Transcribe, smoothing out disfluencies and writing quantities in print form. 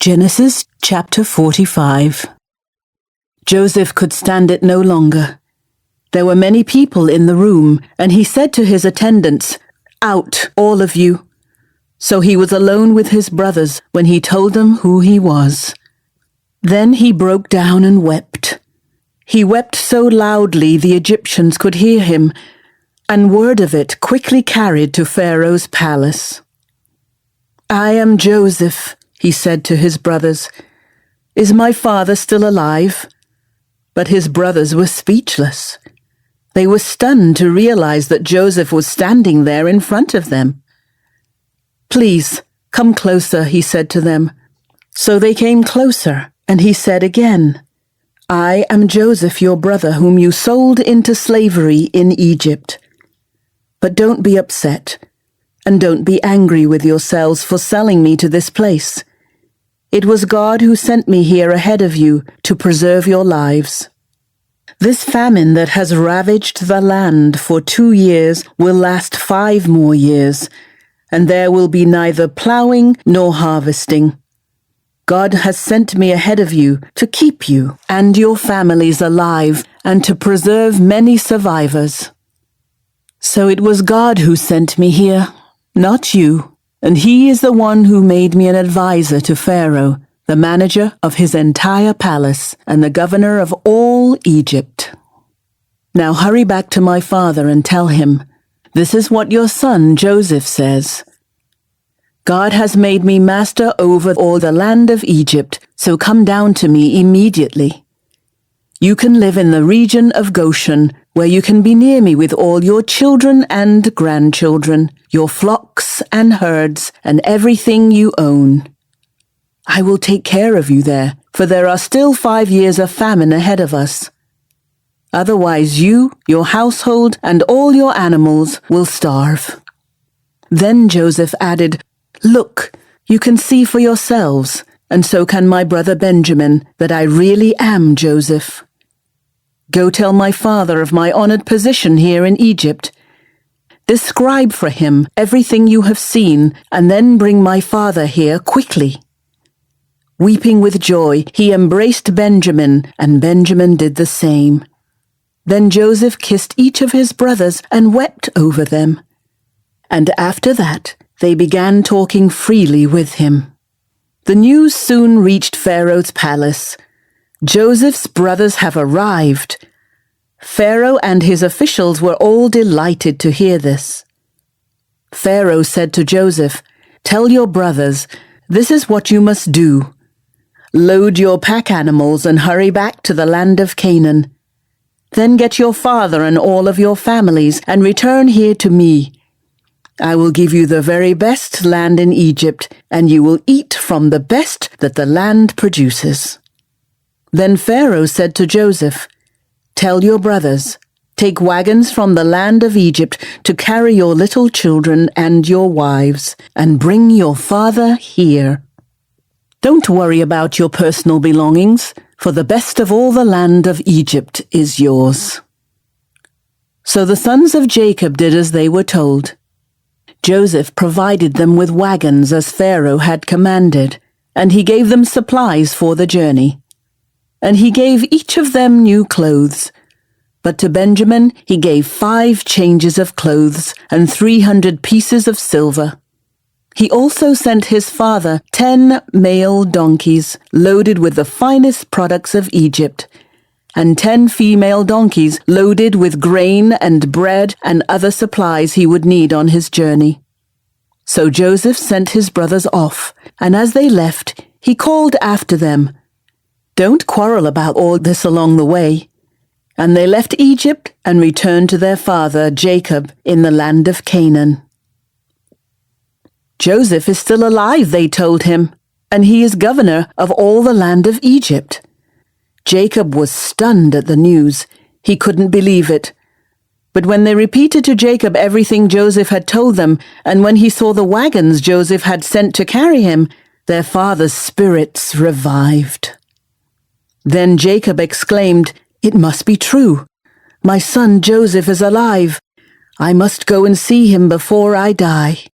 Genesis chapter 45. Joseph could stand it no longer. There were many people in the room, and he said to his attendants, "Out, all of you." So he was alone with his brothers when he told them who he was. Then he broke down and wept. He wept so loudly the Egyptians could hear him, and word of it quickly carried to Pharaoh's palace. "I am Joseph," he said to his brothers. "Is my father still alive?" But his brothers were speechless. They were stunned to realize that Joseph was standing there in front of them. "Please, come closer," he said to them. So they came closer, and he said again, "I am Joseph, your brother, whom you sold into slavery in Egypt. But don't be upset, and don't be angry with yourselves for selling me to this place. It was God who sent me here ahead of you to preserve your lives. This famine that has ravaged the land for 2 years will last 5 more years, and there will be neither plowing nor harvesting. God has sent me ahead of you to keep you and your families alive and to preserve many survivors. So it was God who sent me here, not you, and he is the one who made me an advisor to Pharaoh, the manager of his entire palace and the governor of all Egypt. Now hurry back to my father and tell him, 'This is what your son Joseph says. God has made me master over all the land of Egypt, so come down to me immediately. You can live in the region of Goshen, where you can be near me with all your children and grandchildren, your flocks and herds, and everything you own. I will take care of you there, for there are still 5 years of famine ahead of us. Otherwise you, your household, and all your animals will starve." Then Joseph added, "Look, you can see for yourselves, and so can my brother Benjamin, that I really am Joseph. Go tell my father of my honored position here in Egypt. Describe for him everything you have seen, and then bring my father here quickly." Weeping with joy, he embraced Benjamin, and Benjamin did the same. Then Joseph kissed each of his brothers and wept over them. And after that, they began talking freely with him. The news soon reached Pharaoh's palace. "Joseph's brothers have arrived." Pharaoh and his officials were all delighted to hear this. Pharaoh said to Joseph, "Tell your brothers, this is what you must do. Load your pack animals and hurry back to the land of Canaan. Then get your father and all of your families and return here to me. I will give you the very best land in Egypt, and you will eat from the best that the land produces." Then Pharaoh said to Joseph, "Tell your brothers, take wagons from the land of Egypt to carry your little children and your wives, and bring your father here. Don't worry about your personal belongings, for the best of all the land of Egypt is yours." So the sons of Jacob did as they were told. Joseph provided them with wagons as Pharaoh had commanded, and he gave them supplies for the journey. And he gave each of them new clothes. But to Benjamin he gave 5 changes of clothes and 300 pieces of silver. He also sent his father 10 male donkeys loaded with the finest products of Egypt, and 10 female donkeys loaded with grain and bread and other supplies he would need on his journey. So Joseph sent his brothers off, and as they left, he called after them, "Don't quarrel about all this along the way." And they left Egypt and returned to their father Jacob in the land of Canaan. "Joseph is still alive," they told him, "and he is governor of all the land of Egypt." Jacob was stunned at the news. He couldn't believe it. But when they repeated to Jacob everything Joseph had told them, and when he saw the wagons Joseph had sent to carry him, their father's spirits revived. Then Jacob exclaimed, "It must be true. My son Joseph is alive. I must go and see him before I die."